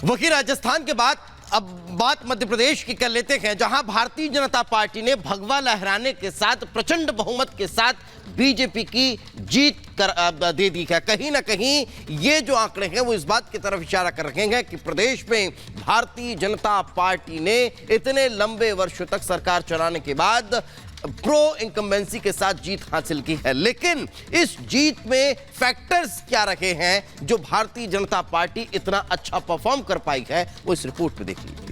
वहीं राजस्थान के बाद अब बात मध्य प्रदेश की कर लेते हैं, जहां भारतीय जनता पार्टी ने भगवा लहराने के साथ प्रचंड बहुमत के साथ बीजेपी की जीत दे दी है। कहीं ना कहीं ये जो आंकड़े हैं वो इस बात की तरफ इशारा कर रहे हैं कि प्रदेश में भारतीय जनता पार्टी ने इतने लंबे वर्षों तक सरकार चलाने के बाद प्रो इनकम्बेंसी के साथ जीत हासिल की है। लेकिन इस जीत में फैक्टर्स क्या रहे हैं जो भारतीय जनता पार्टी इतना अच्छा परफॉर्म कर पाई है, वो इस रिपोर्ट में देख लीजिए।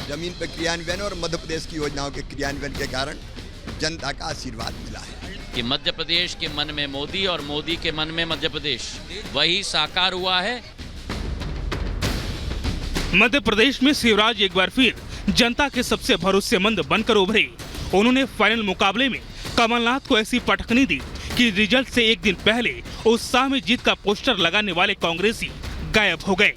जमीन पर क्रियान्वयन और मध्य प्रदेश की योजनाओं के क्रियान्वयन के कारण जनता का आशीर्वाद मिला है कि मध्य प्रदेश के मन में मोदी और मोदी के मन में मध्य प्रदेश, वही साकार हुआ है। मध्य प्रदेश में शिवराज एक बार फिर जनता के सबसे भरोसेमंद बनकर उभरे। उन्होंने फाइनल मुकाबले में कमलनाथ को ऐसी पटखनी दी कि रिजल्ट से एक दिन पहले उत्साह में जीत का पोस्टर लगाने वाले कांग्रेसी गायब हो गए।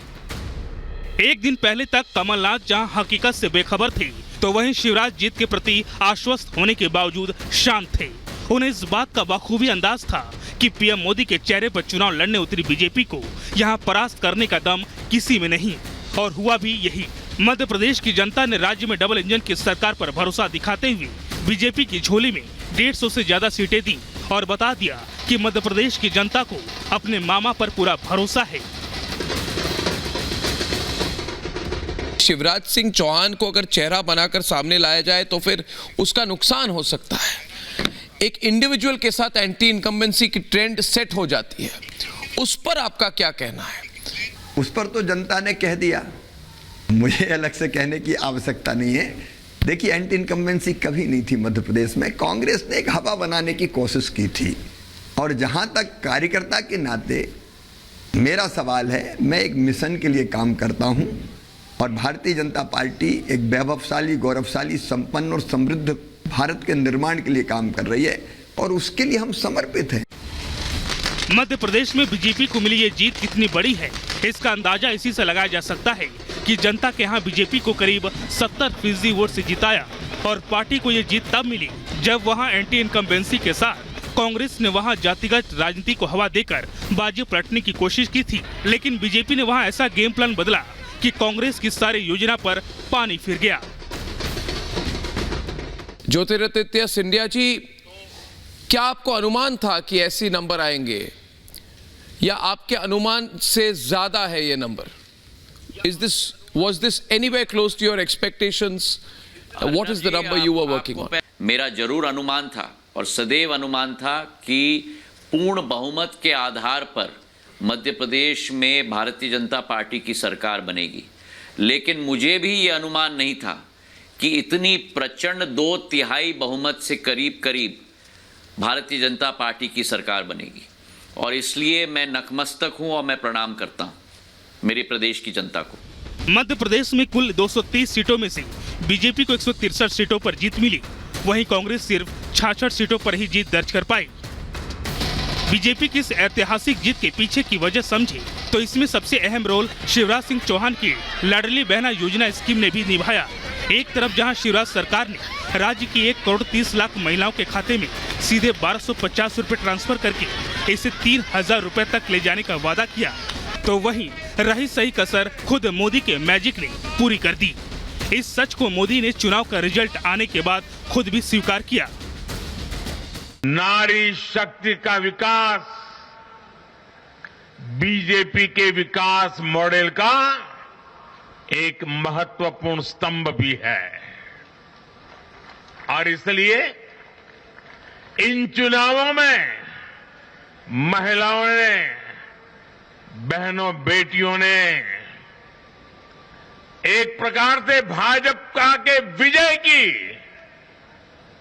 एक दिन पहले तक कमलनाथ जहां हकीकत से बेखबर थे, तो वहीं शिवराज जीत के प्रति आश्वस्त होने के बावजूद शांत थे। उन्हें इस बात का बखूबी अंदाज था कि पीएम मोदी के चेहरे पर चुनाव लड़ने उतरी बीजेपी को यहां परास्त करने का दम किसी में नहीं, और हुआ भी यही। मध्य प्रदेश की जनता ने राज्य में डबल इंजन की सरकार पर भरोसा दिखाते हुए बीजेपी की झोली में 150 से ज्यादा सीटें दी और बता दिया कि मध्य प्रदेश की जनता को अपने मामा पर पूरा भरोसा है। शिवराज सिंह चौहान को अगर चेहरा बनाकर सामने लाया जाए तो फिर उसका नुकसान हो सकता है। एक इंडिविजुअल के साथ एंटी इनकम्बेंसी की ट्रेंड सेट हो जाती है, उस पर आपका क्या कहना है? उस पर तो जनता ने कह दिया, मुझे अलग से कहने की आवश्यकता नहीं है। देखिए, एंटी इनकम्बेंसी कभी नहीं थी मध्य प्रदेश में। कांग्रेस ने एक हवा बनाने की कोशिश की थी, और जहां तक कार्यकर्ता के नाते मेरा सवाल है, मैं एक मिशन के लिए काम करता हूं, और भारतीय जनता पार्टी एक वैभवशाली, गौरवशाली, संपन्न और समृद्ध भारत के निर्माण के लिए काम कर रही है, और उसके लिए हम समर्पित हैं। मध्य प्रदेश में बीजेपी को मिली ये जीत कितनी बड़ी है, इसका अंदाजा इसी से लगाया जा सकता है कि जनता के यहाँ बीजेपी को करीब 70% वोट से जिताया, और पार्टी को ये जीत तब मिली जब वहाँ एंटी इनकम्बेंसी के साथ कांग्रेस ने वहाँ जातिगत राजनीति को हवा देकर बाजी पलटने की कोशिश की थी। लेकिन बीजेपी ने वहाँ ऐसा गेम प्लान बदला कि कांग्रेस की सारी योजना पर पानी फिर गया। ज्योतिरादित्य सिंधिया जी, क्या आपको अनुमान था कि ऐसे नंबर आएंगे, या आपके अनुमान से ज्यादा है ये number? Was this anywhere close to your expectations? What is the number you were working on? मेरा जरूर अनुमान था, और सदैव अनुमान था कि पूर्ण बहुमत के आधार पर मध्य प्रदेश में भारतीय जनता पार्टी की सरकार बनेगी। लेकिन मुझे भी ये अनुमान नहीं था कि इतनी प्रचंड 2/3 बहुमत से करीब करीब भारतीय जनता पार्टी की सरकार बनेगी, और इसलिए मैं नतमस्तक हूं और मैं प्रणाम करता हूं मेरे प्रदेश की जनता को। मध्य प्रदेश में कुल 230 सीटों में से बीजेपी को 163 सीटों पर जीत मिली, वहीं कांग्रेस सिर्फ 66 सीटों पर ही जीत दर्ज कर पाई। बीजेपी की इस ऐतिहासिक जीत के पीछे की वजह समझे तो इसमें सबसे अहम रोल शिवराज सिंह चौहान की लाडली बहना योजना स्कीम ने भी निभाया। एक तरफ जहां शिवराज सरकार ने राज्य की 1 करोड़ 30 लाख महिलाओं के खाते में सीधे 1250 रुपए ट्रांसफर करके इसे 3000 रुपए तक ले जाने का वादा किया, तो वहीं रही सही कसर खुद मोदी के मैजिक ने पूरी कर दी। इस सच को मोदी ने चुनाव का रिजल्ट आने के बाद खुद भी स्वीकार किया। नारी शक्ति का विकास बीजेपी के विकास मॉडल का एक महत्वपूर्ण स्तंभ भी है, और इसलिए इन चुनावों में महिलाओं ने, बहनों बेटियों ने एक प्रकार से भाजपा के विजय की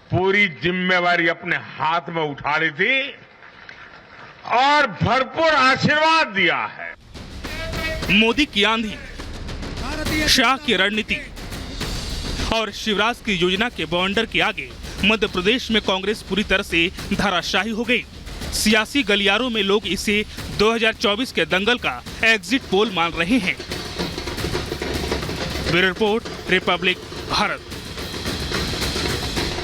पूरी जिम्मेवारी अपने हाथ में उठा ली थी और भरपूर आशीर्वाद दिया है। मोदी की आंधी, शाह की रणनीति और शिवराज की योजना के बवंडर के आगे मध्य प्रदेश में कांग्रेस पूरी तरह से धराशायी हो गई। सियासी गलियारों में लोग इसे 2024 के दंगल का एग्जिट पोल मान रहे हैं। Bureau report, Republic Bharat.